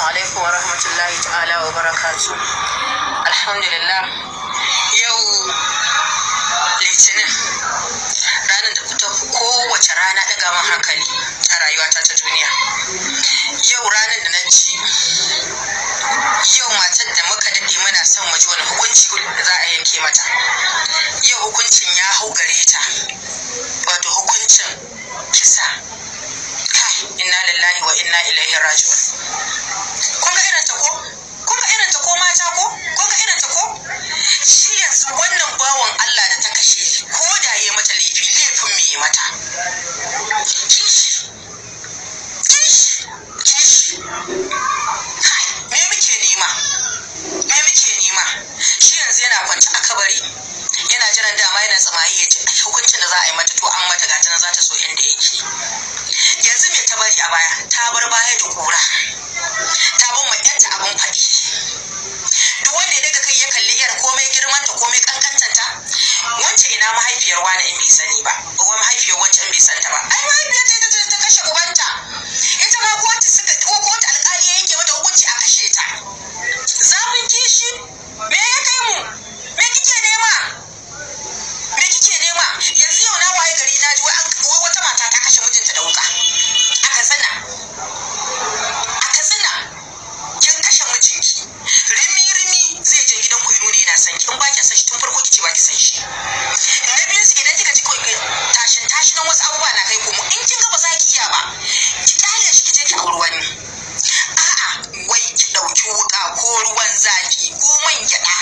alaikum wa rahmatullahi ta'ala wa barakatu. Alhamdulillah, yau litinin ranar da fita kowace rana daga man hankali a rayuwata ta duniya. Yau ranar da na ji yau matar da muka daɗe muna son mu ji wani hukunci za a yanke mata. Yau hukuncin ya hau gare ta, wato hukuncin kisa. Inna lillahi wa inna ilaihi raji'un. Kun ga irin ta ko? Kun ga irin ta ko mata ko? Kun ga irin ta ko? Shi yanzu wannan bawan Allah da ta kashe ko da yayi mata laifin me yi mata? Kishi. Kai, me muke nema? Me muke nema? Shi yanzu yana kwance a kabari. Yana jiran dama yana tsamayi ya ji hukuncin da za a yi mata, to an mata gata na za ta so inda yake. Yanzu me ta bari a baya? Ta bar baya da kura. Ta bar mai yanta abin faɗi. Duk wanda ya daga kai ya kalli yar komai girmanta komai kankantanta, wance ina mahaifiyar wani in bai sani ba, ko mahaifiyar wance in bai santa ba. Ai mahaifiyar ta kashe ubanta. Ita ma kotu alƙali ya yanke mata hukunci a kashe ta. Zafin kishi me ya kai mu? Me kike nema? Me kike nema? Yanzu yau na waye gari na ji wai wata mata ta kashe mijinta da wuka. A Katsina kin kashe mijinki. Rimi zai je gidan ku ya nuna yana son ki. In ba ki san shi tun farko kice ba ki san shi. Na biyu idan kika ji tashin nan wasu abubuwa na kai ku mu, in kin ga ba za ki iya ba, ki kyale shi ki je ki auri wani. A'a, wai ki dauki wuka ko ruwan zafi ko man gyada,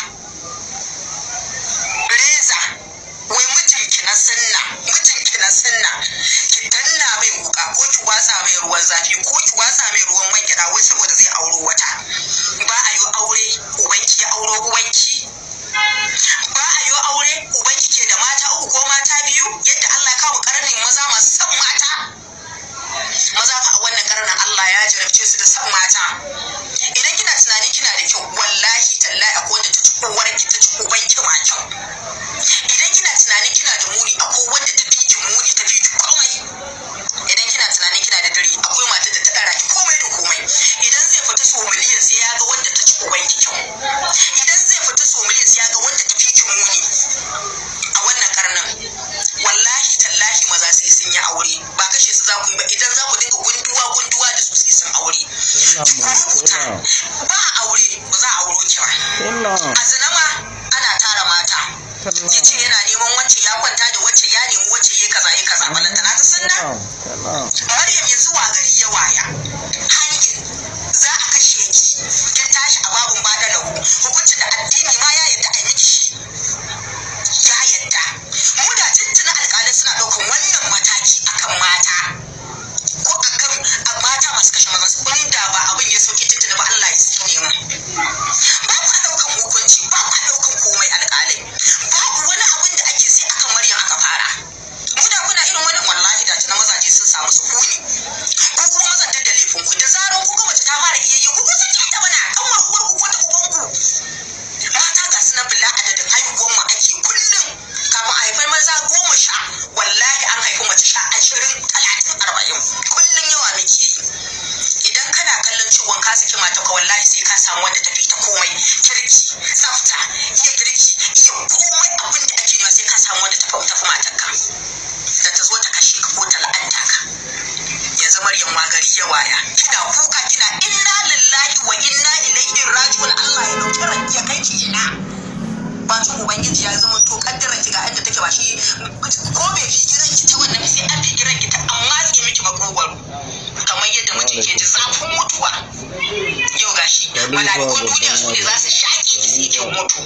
reza, wai mijinki na sunna, ki danna mai wuka ko ki wasa mai ruwan zafi ko ki wasa mai ruwan man gyada, wai saboda zai auro wata. Ba a yi aure ubanki ya auro ubanki. Ba a yi aure ubanki ke da mata uku ko mata biyu, yadda Allah ya kawo karnin maza masu san mata. Maza fa a wannan karnin Allah ya jarabce su da san mata. Idan kina tunani kina da kyau, wallahi tallahi akwai wanda ta ci uwarki ta ci ubanki ma kyau. Idan kina tunani kina da muni, akwai wanda ta fi ki muni, ta fi ki komai. Idan kina tunani kina da dare, akwai matar da ta dara ki komai da komai. Idan zai fita so miliyan sai ya ga wanda ta ci ubanki kyau. Idan zai fita so miliyan sai ya ga wanda ta fi ki muni. A wannan karnin wallahi tallahi maza sai sun yi aure, ba kashe su za ku yi ba. Idan za ku dinga gunduwa da su sai sun aure. Ba aure ba za a auro ki ba. A zina ma ana tara mata. Ya ce yana neman wacce ya kwanta da wacce ya nemi wacce ya kaza balantana ta sunna. Maryam yanzu wa gari ya waya. Hangin za a kashe ki, kin tashi a babun badalahu. Hukunci da addini ma ya yarda a miki shi. Ya yarda. Mu da tuntuna alƙalai suna ɗaukar wannan mataki akan mata. Ko akan mata masu kashe maza su, da ba abin ya sauke tuntuna ba, Allah ya tsine mu. Ba ku ɗaukan hukunci, ba ku ɗaukan komai alƙalai. Babu wani abin da ake sai akan Maryam aka fara. Mu da kuna irin wannan wallahi da tuna mazaje sun samu sukuni. Ko kuma mazan da laifin ku, da zaran ku ga mace ta fara iyayye ku kun sake ta bana kan uwar ku ko ta uban ku. Mata ga su nan bila adadin haihuwar mu ake kullum. Kafin a haifar maza 10, wallahi an haifi mace 20, 30, 40. Kullum yawa muke yi. Idan kana kallon ciwon ka saki mata ka, wallahi sai ka samu wanda ta fi ta komai. Kirki, tsafta, iya girki, iya komai abin da ake nema sai ka samu wanda ta fi matarka. Da ta zo ta kashe ka ko ta la'anta ka. Yanzu Maryam ma gari ya waya. Kina kuka kina inna lillahi wa inna ilaihi raji'un. Allah ya dauki ranki ya kai ki ina. Bacin ubangiji ya zama to kaddara ki ga inda take, ba shi ko bai fi giran ki ta wannan sai an fi giran ki ta amma sai miki makogwaro. Kamar yadda mutum ke ji zafin mutuwa. Yau gashi mala'ikun duniya su ne za su shaƙe ki sai kin mutu.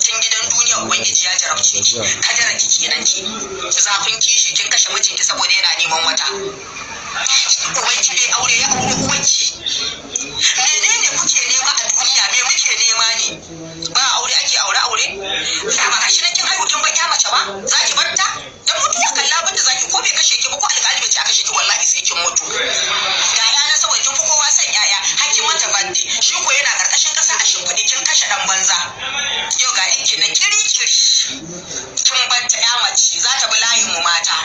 Kin gidan duniya ubangiji ya jarabce ki. Kadara ki kenan ki. Zafin kishi kin kashe mijinki saboda yana neman wata. Ubanki bai aure ya aure ubanki. Menene kuke nema a duniya? Me muke nema ne? Ba aure ake aure? Da ba gashi na kin haihu kin ba ya mace ba? Za ki bar ta? Dan mutuwa kalla banda zaki, ko bai kashe ki ba ko alƙali bai ce a kashe ki, wallahi sai kin mutu. Da yana saboda kin fi kowa san yaya, hakkin mata bandi. Shi ko yana karkashin ƙasa a shimfiɗe, kin kashe dan banza. Yau ga yanki na kiri-kiri. Kin banta ya mace za ta bi layin mu mata.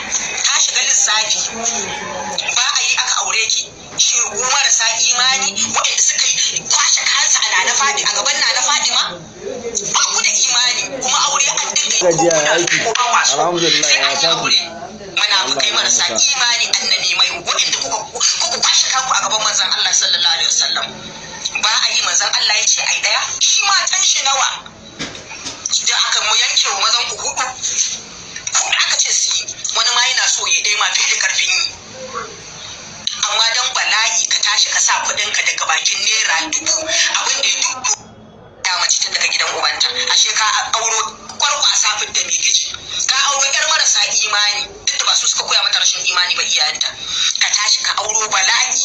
Ta shiga lissafi. Ba a yi aka aure ki. Shegu marasa imani waɗanda suka yi faɗi a gaban na Fatima ba ku da imani kuma aure an dinga gajiya alhamdulillah ya tafi munafikai marasa imani annabi mai wanda kuka kwashi kanku a gaban manzon Allah sallallahu alaihi wasallam ba a yi manzon Allah ya ce ai daya shi matan shi nawa da aka mu yanke wa mazan ku hudu aka ce su yi wani ma yana so ya dai ma fi karfin yi amma dan bala'i ka tashi ka sa kudin ka daga bakin naira 1000 abin da ya duk ya mace ta daga gidan ubanta ashe ka auro kwarkwasa fit da migiji ka auro yar marasa imani duk da ba su suka koya mata rashin imani ba iyayenta ka tashi ka auro bala'i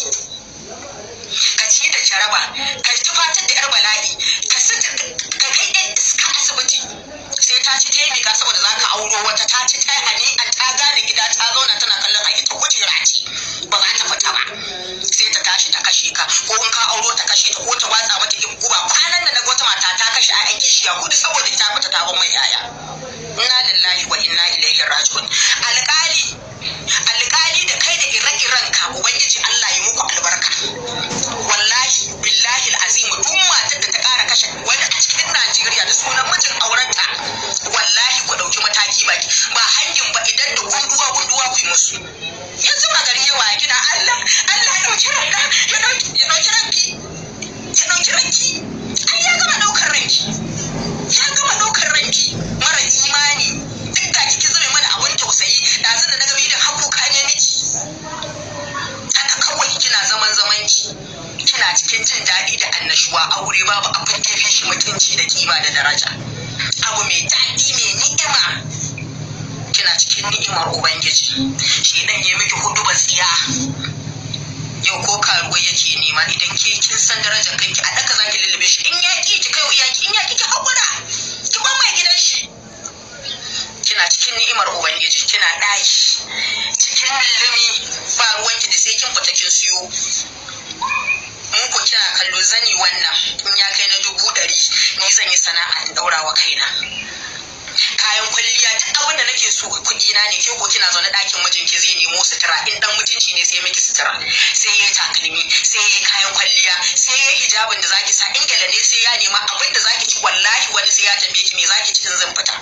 ka ci da jaraba ka tufatar da yar bala'i ka kai ɗan iska asibiti sai ta ci taimaka saboda za ka auro wata ta ci ta hani an ta gane gida ta zauna tana kallon ayi ta kujera ce ba za ta fita ba sai ta tashi ta kashe ka ko in ka auro ta kashe ta ko ta watsa mata guba kwanan da naga wata mata ta kashe ƴaƴan kishiya kudu saboda ta fita ta ban mai yaya inna lillahi wa inna ilaihi raji'un alƙali da kai da ire-iren ka ubangiji Allah ya muku albarka wallahi billahi alazim duk matar da ta ƙara kashe wani a cikin Najeriya da sunan mijin aurenta wallahi ku dauki mataki baki ba hangin ba idan da gunduwa ku yi musu yanzu ba gari yawa kina Allah ya dauki ranka ya dauki ranki ai ya gama daukar ranki mara imani duk da kike zame mana abun tausayi da zan da naga bidiyon hakuka ne miki haka kawai kina zaman ki kina cikin jin daɗi da annashuwa aure babu abin da ya shi mutunci da kima da daraja abu mai daɗi mai ni'ima kina cikin ni'imar ubangiji shi dan ya miki hudu tsiya yau ko karuwa yake nema idan ke kin san darajar kanki a daka zaki lullube shi in yaki ki kai iyaki in yaki ki hakura ki ba mai gidan shi kina cikin ni'imar ubangiji kina daki cikin lullumi ba ruwanki da sai kin fita kin siyo mun ko kina kallo zani wannan in ya kai na 100 ni zan yi sana'a in daura wa kaina kayan kwalliya duk abin da nake so kuɗi na ne ke ko kina zaune ɗakin mijinki zai nemo sutura in dan mutunci ne sai miki sutura sai yayi takalmi sai yayi kayan kwalliya sai yayi hijabin da zaki sa ingala ne sai ya nema abin da zaki ci wallahi wani sai ya tambaye ki me zaki ci in zan fita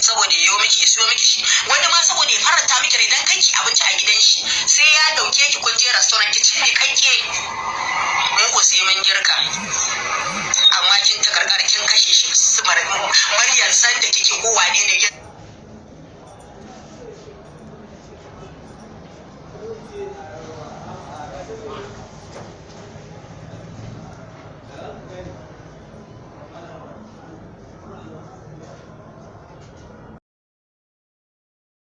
saboda yayo miki ya siyo miki shi wani ma saboda ya faranta miki rai dan kanki abinci a gidan shi sai ya dauke ki kun je restaurant ki ci ne kanke mun ko sai mun girka amma kin ta karkara kin kashe shi su Maryam san da kike ko wane ne